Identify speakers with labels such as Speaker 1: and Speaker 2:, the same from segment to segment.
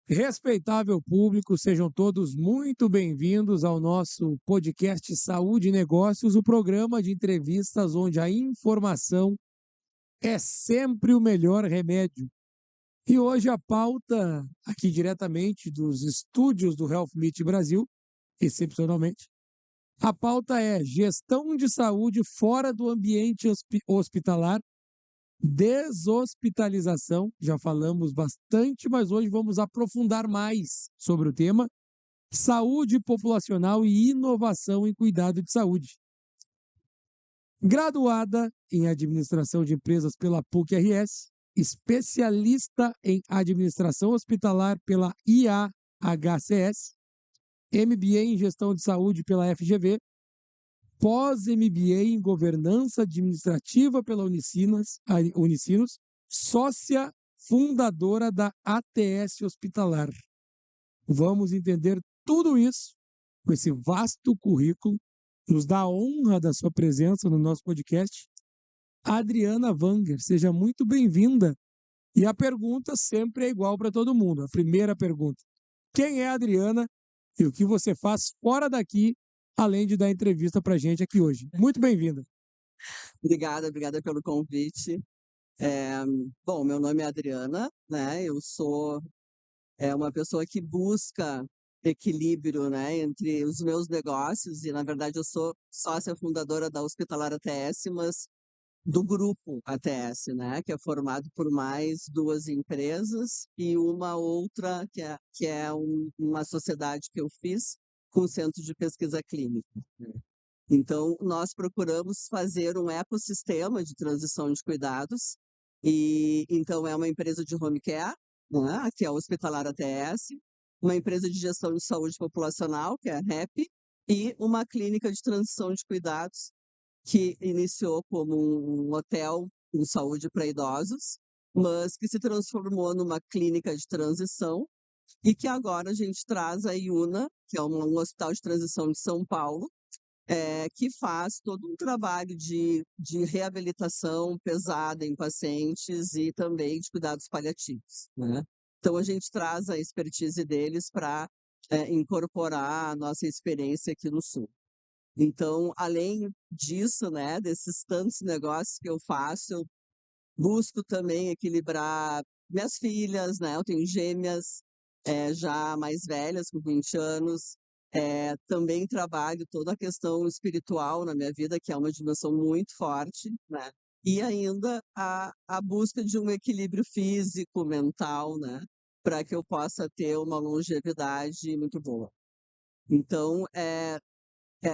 Speaker 1: Respeitável público, sejam todos muito bem-vindos ao nosso podcast Saúde e Negócios, o programa de entrevistas onde a informação é sempre o melhor remédio. E hoje a pauta, aqui diretamente dos estúdios do Health Meet Brasil, excepcionalmente, a pauta é gestão de saúde fora do ambiente hospitalar, deshospitalização. Já falamos bastante, mas hoje vamos aprofundar mais sobre o tema. Saúde populacional e inovação em cuidado de saúde. Graduada em Administração de Empresas pela PUC-RS, especialista em Administração Hospitalar pela IAHCS, MBA em Gestão de Saúde pela FGV, pós-MBA em Governança Administrativa pela Unicinos, sócia fundadora da ATS Hospitalar. Vamos entender tudo isso com esse vasto currículo. Nos dá a honra da sua presença no nosso podcast. Adriana Wanger, seja muito bem-vinda. E a pergunta sempre é igual para todo mundo. A primeira pergunta: quem é a Adriana e o que você faz fora daqui, além de dar entrevista para a gente aqui hoje? Muito bem-vinda.
Speaker 2: Obrigada pelo convite. Bom, meu nome é Adriana, né? Eu sou uma pessoa que busca equilíbrio, né, entre os meus negócios e, na verdade, eu sou sócia fundadora da Hospitalar ATS, mas do grupo ATS, né, que é formado por mais duas empresas e uma outra que é uma sociedade que eu fiz com o Centro de Pesquisa Clínica, né. Então, nós procuramos fazer um ecossistema de transição de cuidados, e então é uma empresa de home care, né, que é a Hospitalar ATS, uma empresa de gestão de saúde populacional, que é a REP, e uma clínica de transição de cuidados, que iniciou como um hotel com saúde para idosos, mas que se transformou numa clínica de transição, e que agora a gente traz a IUNA, que é um hospital de transição de São Paulo, que faz todo um trabalho de reabilitação pesada em pacientes e também de cuidados paliativos, né. Então a gente traz a expertise deles para incorporar a nossa experiência aqui no Sul. Então, além disso, né, desses tantos negócios que eu faço, eu busco também equilibrar minhas filhas, né, eu tenho gêmeas, já mais velhas, com 20 anos, também trabalho toda a questão espiritual na minha vida, que é uma dimensão muito forte, né, e ainda a busca de um equilíbrio físico, mental, né, para que eu possa ter uma longevidade muito boa. Então,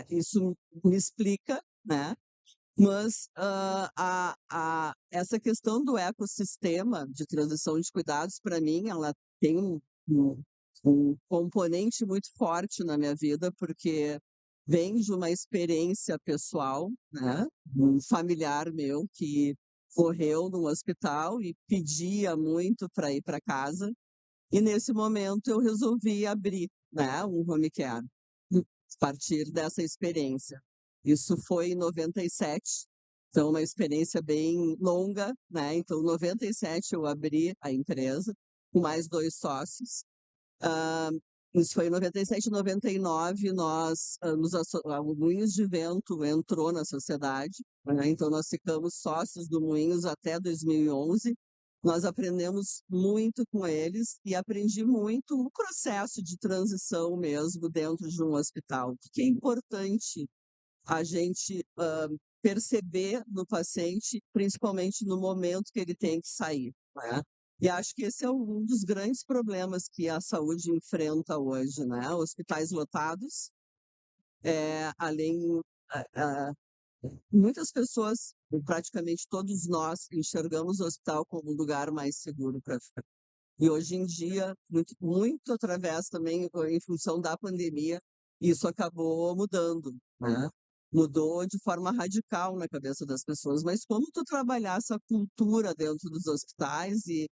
Speaker 2: isso me explica, né, mas, essa questão do ecossistema de transição de cuidados, para mim, ela tem um um componente muito forte na minha vida, porque vem de uma experiência pessoal, né, um familiar meu que morreu num hospital e pedia muito para ir para casa, e nesse momento eu resolvi abrir, né, um home care, a partir dessa experiência. Isso foi em 97, então uma experiência bem longa, né, então em 97 eu abri a empresa, com mais 2 sócios. Hã, isso foi em 97. Em 99 nós, o Moinhos de Vento entrou na sociedade, né, então nós ficamos sócios do Moinhos até 2011. Nós aprendemos muito com eles e aprendi muito o processo de transição mesmo dentro de um hospital, porque é importante a gente, perceber no paciente, principalmente no momento que ele tem que sair, né. E acho que esse é um dos grandes problemas que a saúde enfrenta hoje, né, hospitais lotados, além muitas pessoas, praticamente todos nós, enxergamos o hospital como um lugar mais seguro para ficar. E hoje em dia, muito através também, em função da pandemia, isso acabou mudando, né. Mudou de forma radical na cabeça das pessoas, mas como tu trabalhar essa cultura dentro dos hospitais e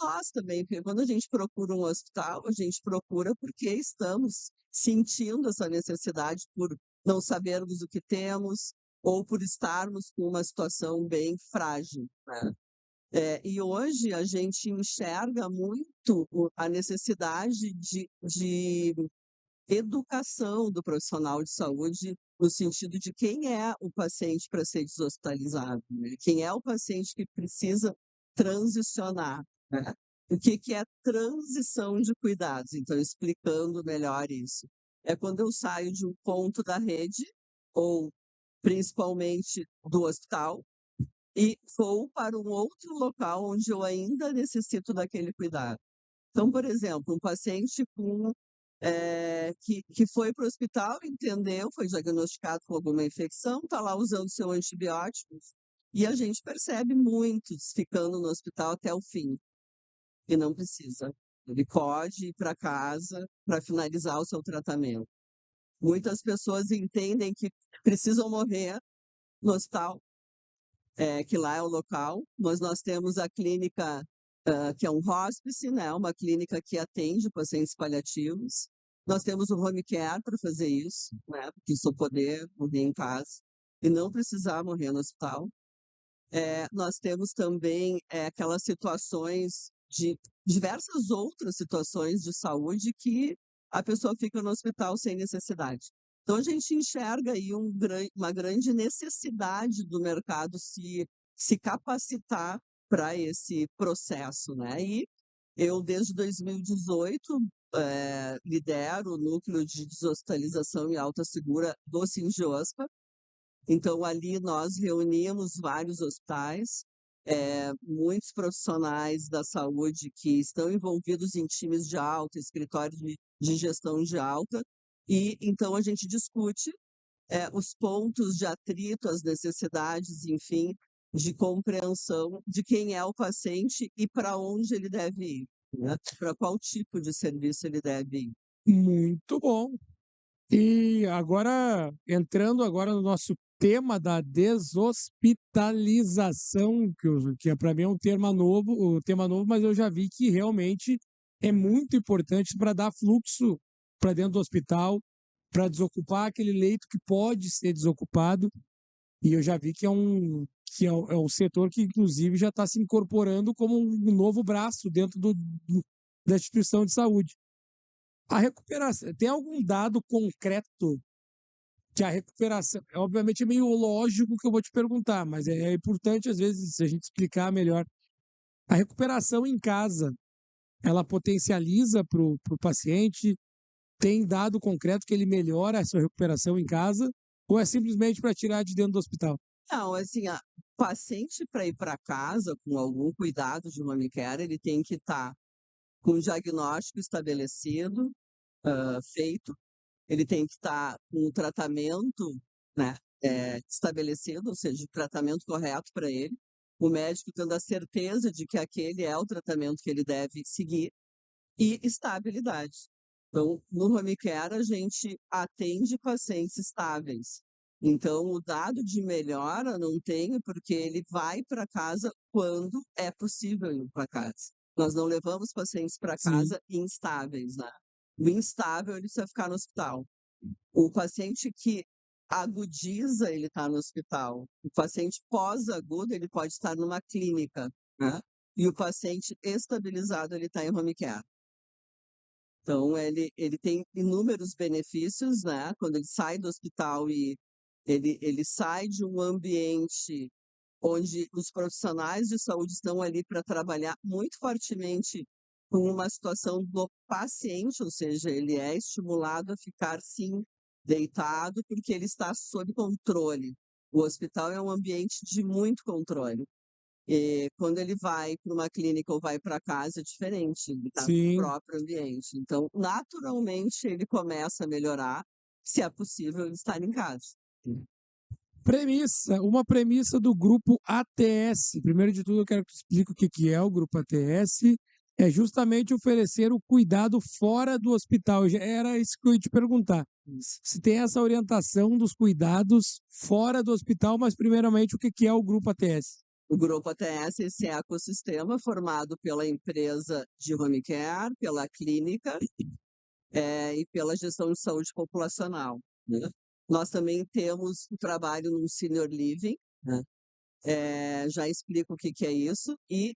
Speaker 2: nós também, porque quando a gente procura um hospital, a gente procura porque estamos sentindo essa necessidade por não sabermos o que temos ou por estarmos com uma situação bem frágil, né. E hoje a gente enxerga muito a necessidade de educação do profissional de saúde, no sentido de quem é o paciente para ser deshospitalizado, né? Quem é o paciente que precisa transicionar, né? O que é transição de cuidados? Então, explicando melhor isso. É quando eu saio de um ponto da rede, ou principalmente do hospital, e vou para um outro local onde eu ainda necessito daquele cuidado. Então, por exemplo, um paciente que foi para o hospital, entendeu, foi diagnosticado com alguma infecção, está lá usando seu antibiótico, e a gente percebe muitos ficando no hospital até o fim, e não precisa. Ele pode ir para casa para finalizar o seu tratamento. Muitas pessoas entendem que precisam morrer no hospital, que lá é o local, mas nós temos a clínica, que é um hospice, né, uma clínica que atende pacientes paliativos. Nós temos o home care para fazer isso, né, porque isso poder morrer em casa e não precisar morrer no hospital. Nós temos também aquelas situações de diversas outras situações de saúde que a pessoa fica no hospital sem necessidade. Então, a gente enxerga aí uma grande necessidade do mercado se capacitar para esse processo, né? E eu, desde 2018, lidero o núcleo de deshospitalização e alta segura do Singiospa. Então, ali nós reunimos vários hospitais, muitos profissionais da saúde que estão envolvidos em times de alta, escritórios de gestão de alta, e então a gente discute os pontos de atrito, as necessidades, enfim, de compreensão de quem é o paciente e para onde ele deve ir, né? Para qual tipo de serviço ele deve ir.
Speaker 1: Muito bom. E agora, entrando agora no nosso tema da deshospitalização, que para mim é um tema novo, mas eu já vi que realmente é muito importante para dar fluxo para dentro do hospital, para desocupar aquele leito que pode ser desocupado. E eu já vi que é um setor que, inclusive, já está se incorporando como um novo braço dentro da instituição de saúde. A recuperação, tem algum dado concreto que a recuperação, obviamente é meio lógico que eu vou te perguntar, mas é importante às vezes a gente explicar melhor. A recuperação em casa, ela potencializa para o paciente? Tem dado concreto que ele melhora a sua recuperação em casa? Ou é simplesmente para tirar de dentro do hospital?
Speaker 2: Não, assim, o paciente para ir para casa com algum cuidado de home care, ele tem que estar com o diagnóstico estabelecido, feito, ele tem que estar com o tratamento, né, estabelecido, ou seja, o tratamento correto para ele, o médico tendo a certeza de que aquele é o tratamento que ele deve seguir, e estabilidade. Então, no home care, a gente atende pacientes estáveis. Então, o dado de melhora não tem, porque ele vai para casa quando é possível ir para casa. Nós não levamos pacientes para
Speaker 1: Sim.
Speaker 2: casa instáveis, né? O instável, ele precisa ficar no hospital. O paciente que agudiza, ele está no hospital. O paciente pós-agudo, ele pode estar numa clínica, né? E o paciente estabilizado, ele está em home care. Então, ele tem inúmeros benefícios, né? Quando ele sai do hospital e ele sai de um ambiente onde os profissionais de saúde estão ali para trabalhar muito fortemente com uma situação do paciente, ou seja, ele é estimulado a ficar, sim, deitado, porque ele está sob controle. O hospital é um ambiente de muito controle. Quando ele vai para uma clínica ou vai para casa, é diferente, ele está no
Speaker 1: Sim.
Speaker 2: próprio ambiente. Então, naturalmente, ele começa a melhorar, se é possível ele estar em casa.
Speaker 1: Uma premissa do grupo ATS. Primeiro de tudo, eu quero que tu explique o que é o grupo ATS. É justamente oferecer o cuidado fora do hospital. Era isso que eu ia te perguntar. Se tem essa orientação dos cuidados fora do hospital, mas primeiramente o que é o grupo ATS?
Speaker 2: O grupo ATS, esse ecossistema formado pela empresa de home care, pela clínica, e pela gestão de saúde populacional, né? Nós também temos o trabalho no senior living, né? já explico o que que é isso, e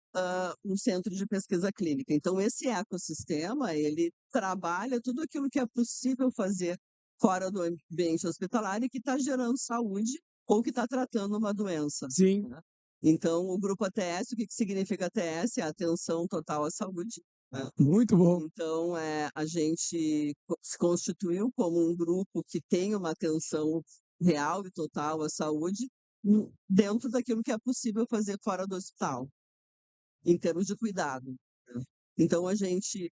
Speaker 2: um centro de pesquisa clínica. Então esse ecossistema, ele trabalha tudo aquilo que é possível fazer fora do ambiente hospitalar e que está gerando saúde ou que está tratando uma doença,
Speaker 1: Sim,
Speaker 2: né. Então o grupo ATS, o que que significa ATS? É atenção total à saúde, né.
Speaker 1: muito bom.
Speaker 2: Então, a gente se constituiu como um grupo que tem uma atenção real e total à saúde, dentro daquilo que é possível fazer fora do hospital, em termos de cuidado, né. Então a gente,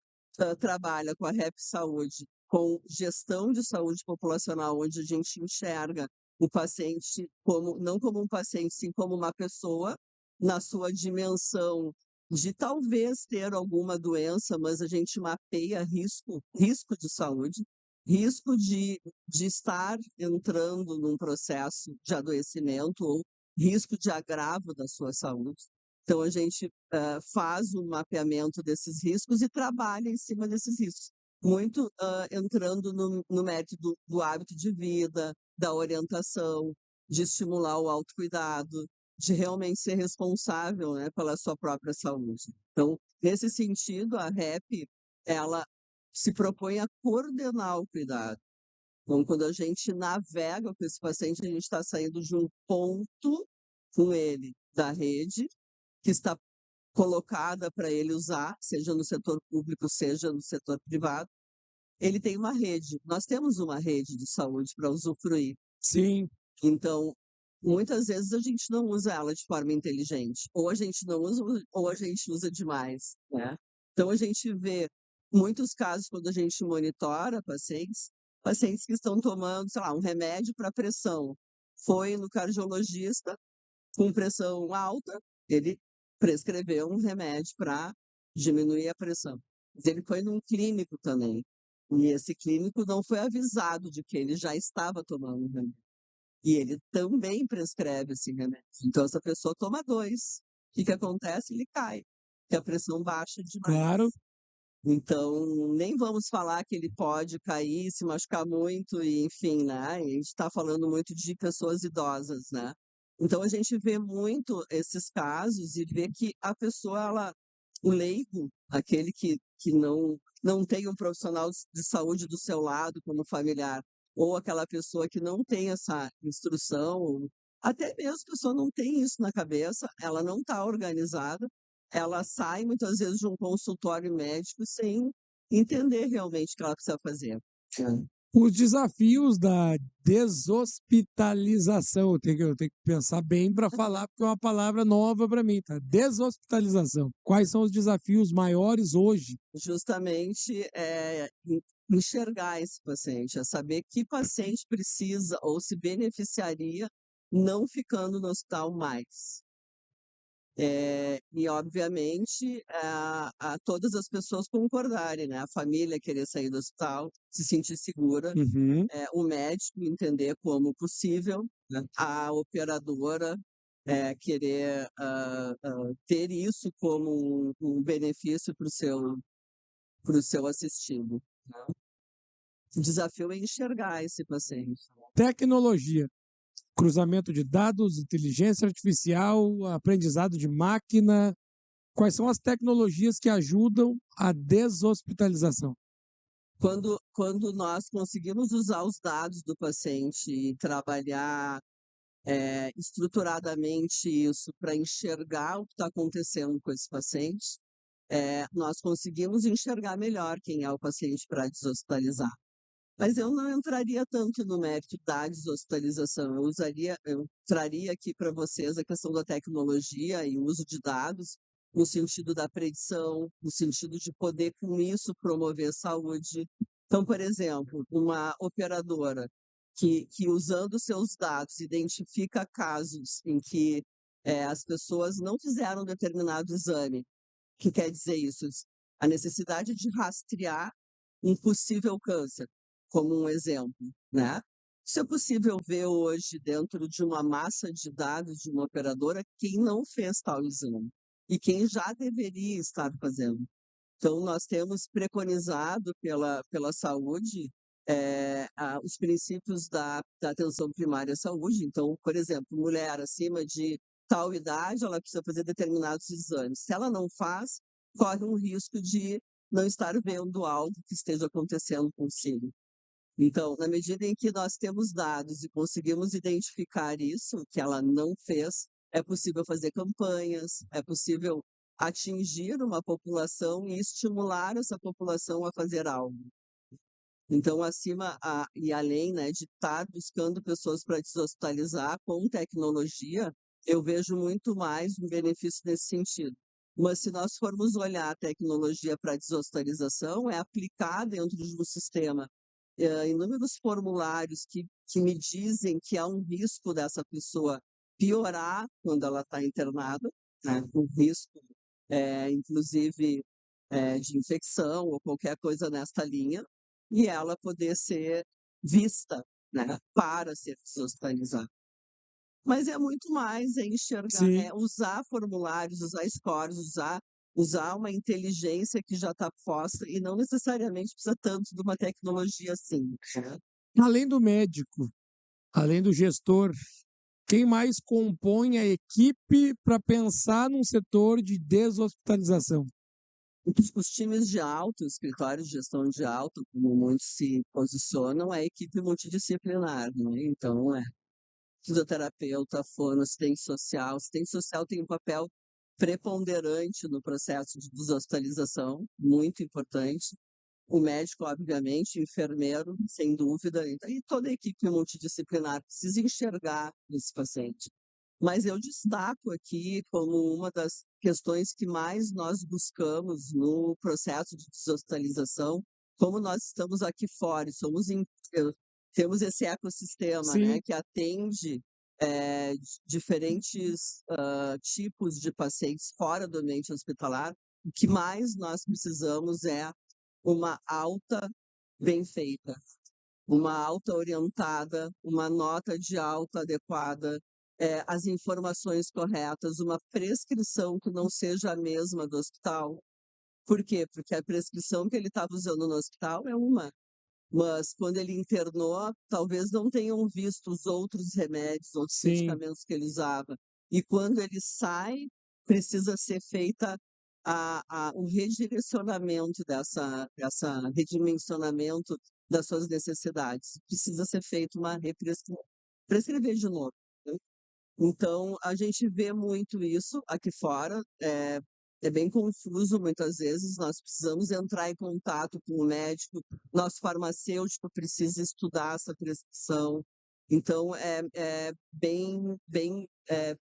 Speaker 2: trabalha com a Rap Saúde, com gestão de saúde populacional, onde a gente enxerga o paciente como não como um paciente, sim como uma pessoa, na sua dimensão de talvez ter alguma doença, mas a gente mapeia risco de saúde, risco de estar entrando num processo de adoecimento ou risco de agravo da sua saúde. Então a gente, faz o mapeamento desses riscos e trabalha em cima desses riscos. Muito, entrando no mérito do hábito de vida, da orientação, de estimular o autocuidado, de realmente ser responsável, né, pela sua própria saúde. Então, nesse sentido, a REP, ela se propõe a coordenar o cuidado. Então, quando a gente navega com esse paciente, a gente está saindo de um ponto com ele da rede, que está colocada para ele usar, seja no setor público, seja no setor privado. Ele tem uma rede, nós temos uma rede de saúde para usufruir.
Speaker 1: Sim,
Speaker 2: Então, muitas vezes a gente não usa ela de forma inteligente, ou a gente não usa, ou a gente usa demais, né. Então a gente vê muitos casos quando a gente monitora pacientes que estão tomando, sei lá, um remédio para pressão, foi no cardiologista com pressão alta, ele prescreveu um remédio para diminuir a pressão. Mas ele foi num clínico também, e esse clínico não foi avisado de que ele já estava tomando o remédio. E ele também prescreve esse remédio. Então essa pessoa toma 2. O que que acontece? Ele cai, porque a pressão baixa
Speaker 1: claro.
Speaker 2: demais. Então, nem vamos falar que ele pode cair, se machucar muito e enfim, né, a gente está falando muito de pessoas idosas, né. Então a gente vê muito esses casos e vê que a pessoa o leigo, aquele que não tem um profissional de saúde do seu lado como familiar, ou aquela pessoa que não tem essa instrução, ou até mesmo a pessoa não tem isso na cabeça, ela não está organizada, ela sai muitas vezes de um consultório médico sem entender realmente o que ela precisa fazer.
Speaker 1: Os desafios da deshospitalização, eu tenho que pensar bem para falar, porque é uma palavra nova para mim, tá? Deshospitalização. Quais são os desafios maiores hoje?
Speaker 2: Justamente, enxergar esse paciente, é saber que paciente precisa ou se beneficiaria não ficando no hospital mais. E obviamente, a todas as pessoas concordarem, né, a família querer sair do hospital, se sentir segura,
Speaker 1: Uhum.
Speaker 2: o médico entender como possível, né, a operadora, querer, ter isso como um benefício para o seu assistido, né. O desafio é enxergar esse paciente.
Speaker 1: Tecnologia, cruzamento de dados, inteligência artificial, aprendizado de máquina. Quais são as tecnologias que ajudam a deshospitalização?
Speaker 2: Quando nós conseguimos usar os dados do paciente e trabalhar, estruturadamente isso para enxergar o que está acontecendo com esse paciente, nós conseguimos enxergar melhor quem é o paciente para deshospitalizar. Mas eu não entraria tanto no mérito da deshospitalização, eu traria aqui para vocês a questão da tecnologia e o uso de dados, no sentido da predição, no sentido de poder com isso promover saúde. Então, por exemplo, uma operadora que usando seus dados identifica casos em que, as pessoas não fizeram determinado exame. O que quer dizer isso? A necessidade de rastrear um possível câncer, como um exemplo, né. Isso é possível ver hoje dentro de uma massa de dados de uma operadora quem não fez tal exame, e quem já deveria estar fazendo. Então nós temos preconizado pela saúde, os princípios da atenção primária à saúde. Então, por exemplo, mulher acima de tal idade, ela precisa fazer determinados exames. Se ela não faz, corre um risco de não estar vendo algo que esteja acontecendo consigo. Então, na medida em que nós temos dados e conseguimos identificar isso, que ela não fez, é possível fazer campanhas, é possível atingir uma população e estimular essa população a fazer algo. Então, e além, né, de estar buscando pessoas para deshospitalizar com tecnologia, eu vejo muito mais um benefício nesse sentido. Mas se nós formos olhar a tecnologia para deshospitalização, é aplicar dentro de um sistema inúmeros formulários que me dizem que há um risco dessa pessoa piorar quando ela está internada, né, um risco, inclusive, de infecção ou qualquer coisa nesta linha, e ela poder ser vista, né, para ser deshospitalizada. Mas é muito mais enxergar,
Speaker 1: Sim.
Speaker 2: usar formulários, usar scores, usar uma inteligência que já está posta e não necessariamente precisa tanto de uma tecnologia assim, né.
Speaker 1: Além do médico, além do gestor, quem mais compõe a equipe para pensar num setor de deshospitalização?
Speaker 2: Os times de alta, escritórios de gestão de alta, como muitos se posicionam, é a equipe multidisciplinar, né, então fisioterapeuta, fono, assistente social tem um papel preponderante no processo de deshospitalização, muito importante. O médico, obviamente, o enfermeiro, sem dúvida, e toda a equipe multidisciplinar precisa enxergar esse paciente. Mas eu destaco aqui como uma das questões que mais nós buscamos no processo de deshospitalização, como nós estamos aqui fora, temos esse ecossistema, né,
Speaker 1: Sim.
Speaker 2: que atende diferentes tipos de pacientes fora do ambiente hospitalar. O que mais nós precisamos é uma alta bem feita, uma alta orientada, uma nota de alta adequada, as informações corretas, uma prescrição que não seja a mesma do hospital. Por quê? Porque a prescrição que ele estava usando no hospital é uma, mas quando ele internou, talvez não tenham visto os outros remédios, outros
Speaker 1: Sim.
Speaker 2: medicamentos que ele usava. E quando ele sai, precisa ser feita o redirecionamento redimensionamento das suas necessidades. Precisa ser feita uma prescrever de novo, né. Então, a gente vê muito isso aqui fora, é bem confuso muitas vezes, nós precisamos entrar em contato com o médico, nosso farmacêutico precisa estudar essa prescrição, então é bem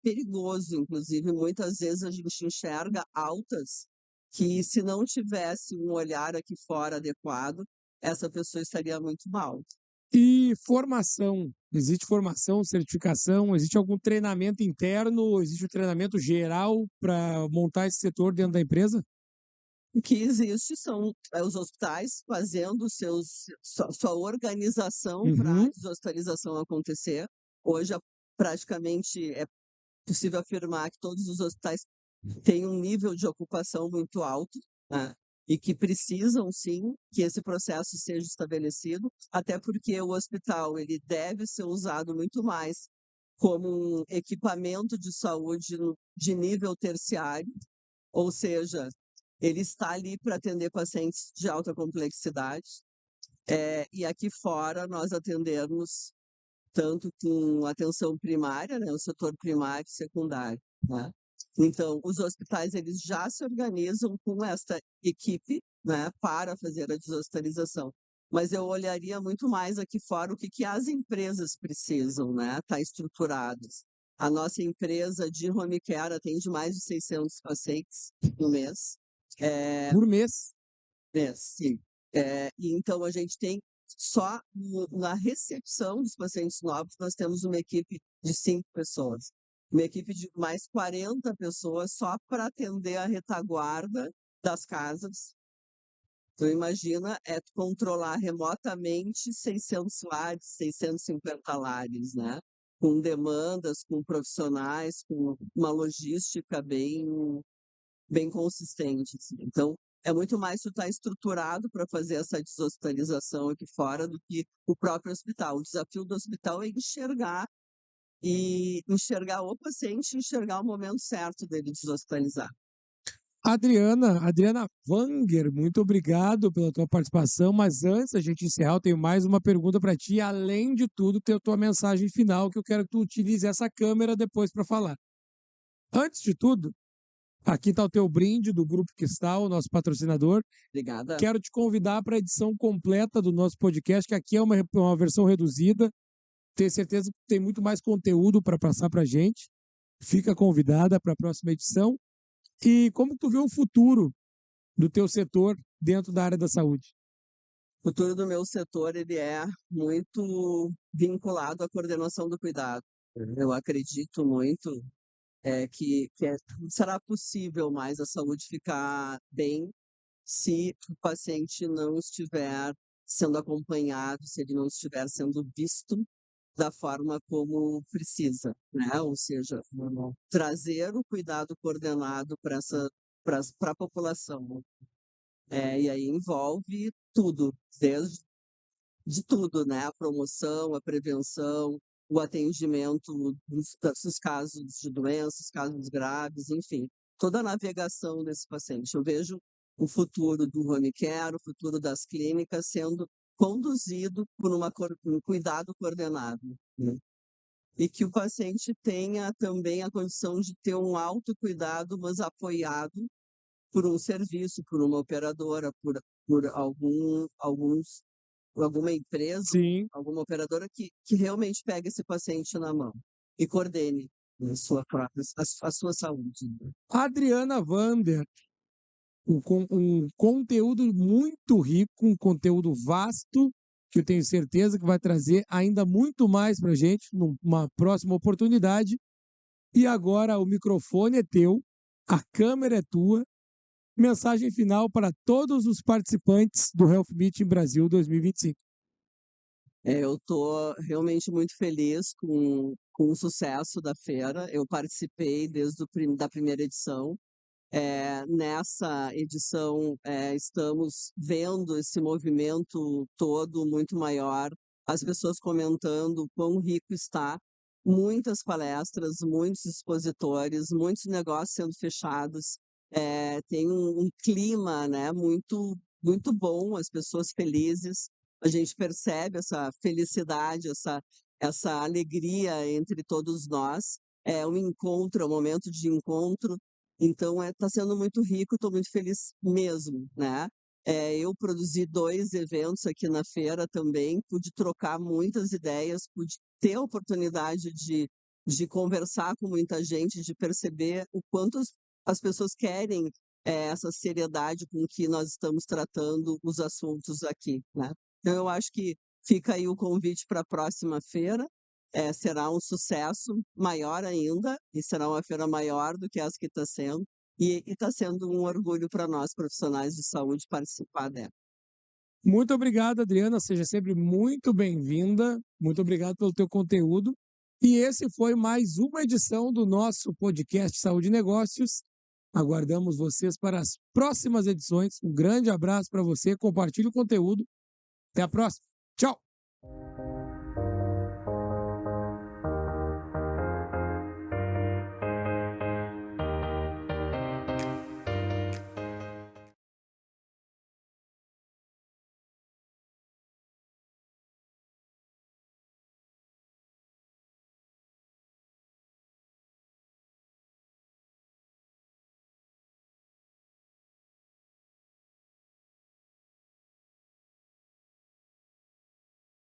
Speaker 2: perigoso, inclusive, muitas vezes a gente enxerga altas que se não tivesse um olhar aqui fora adequado, essa pessoa estaria muito mal.
Speaker 1: E formação? Existe formação, certificação? Existe algum treinamento interno? Existe um treinamento geral para montar esse setor dentro da empresa?
Speaker 2: O que existe são os hospitais fazendo sua organização para a
Speaker 1: Uhum.
Speaker 2: deshospitalização acontecer. Hoje, praticamente é possível afirmar que todos os hospitais têm um nível de ocupação muito alto, né, e que precisam sim que esse processo seja estabelecido, até porque o hospital ele deve ser usado muito mais como um equipamento de saúde de nível terciário, ou seja, ele está ali para atender pacientes de alta complexidade, e aqui fora nós atendemos tanto com atenção primária, né, o setor primário e secundário, né. Então, os hospitais eles já se organizam com esta equipe, né, para fazer a deshospitalização. Mas eu olharia muito mais aqui fora o que as empresas precisam, né, tá estruturadas. A nossa empresa de home care atende mais de 600 pacientes no mês.
Speaker 1: Por mês?
Speaker 2: Sim. E então a gente tem só na recepção dos pacientes novos, nós temos uma equipe de 5 pessoas. Uma equipe de mais 40 pessoas só para atender a retaguarda das casas. Então imagina, tu controlar remotamente 600 lares, 650 lares, né, com demandas, com profissionais, com uma logística bem consistente, assim. Então, é muito mais tu estar estruturado para fazer essa deshospitalização aqui fora do que o próprio hospital. O desafio do hospital é enxergar e enxergar o paciente, enxergar o momento certo dele deshospitalizar.
Speaker 1: Adriana Wanger, muito obrigado pela tua participação, mas antes da gente encerrar, eu tenho mais uma pergunta para ti, além de tudo, ter a tua mensagem final, que eu quero que tu utilize essa câmera depois para falar. Antes de tudo, aqui está o teu brinde do Grupo Cristal, nosso patrocinador.
Speaker 2: Obrigada.
Speaker 1: Quero te convidar para a edição completa do nosso podcast, que aqui é uma versão reduzida. Tenho certeza que tem muito mais conteúdo para passar para a gente. Fica convidada para a próxima edição. E como tu vê o futuro do teu setor dentro da área da saúde?
Speaker 2: O futuro do meu setor ele é muito vinculado à coordenação do cuidado. Eu acredito muito que será possível mais a saúde ficar bem se o paciente não estiver sendo acompanhado, se ele não estiver sendo visto da forma como precisa, né? Ou seja, trazer o cuidado coordenado para a população. E aí envolve tudo, desde de tudo, né? A promoção, a prevenção, o atendimento dos casos de doenças, casos graves, enfim, toda a navegação desse paciente. Eu vejo o futuro do home care, o futuro das clínicas sendo conduzido por um cuidado coordenado, né? E que o paciente tenha também a condição de ter um autocuidado, mas apoiado por um serviço, por uma operadora, por alguma empresa,
Speaker 1: Sim.
Speaker 2: alguma operadora que realmente pegue esse paciente na mão e coordene a sua saúde.
Speaker 1: Adriana Wander, um conteúdo muito rico, um conteúdo vasto, que eu tenho certeza que vai trazer ainda muito mais para a gente numa próxima oportunidade. E agora o microfone é teu, a câmera é tua. Mensagem final para todos os participantes do Health Meeting Brasil 2025.
Speaker 2: Eu estou realmente muito feliz com o sucesso da feira. Eu participei desde da primeira edição. Nessa edição, estamos vendo esse movimento todo muito maior, as pessoas comentando o quão rico está, muitas palestras, muitos expositores, muitos negócios sendo fechados, tem um clima, né, muito, muito bom, as pessoas felizes, a gente percebe essa felicidade, essa alegria entre todos nós, é um encontro, é um momento de encontro. Então, está sendo muito rico, estou muito feliz mesmo, né? Eu produzi 2 eventos aqui na feira também, pude trocar muitas ideias, pude ter a oportunidade de conversar com muita gente, de perceber o quanto as pessoas querem essa seriedade com que nós estamos tratando os assuntos aqui, né? Então, eu acho que fica aí o convite para a próxima feira. Será um sucesso maior ainda, e será uma feira maior do que essa que está sendo, e está sendo um orgulho para nós, profissionais de saúde, participar dela.
Speaker 1: Muito obrigado, Adriana. Seja sempre muito bem-vinda. Muito obrigado pelo teu conteúdo. E esse foi mais uma edição do nosso podcast Saúde e Negócios. Aguardamos vocês para as próximas edições. Um grande abraço para você. Compartilhe o conteúdo. Até a próxima. Tchau!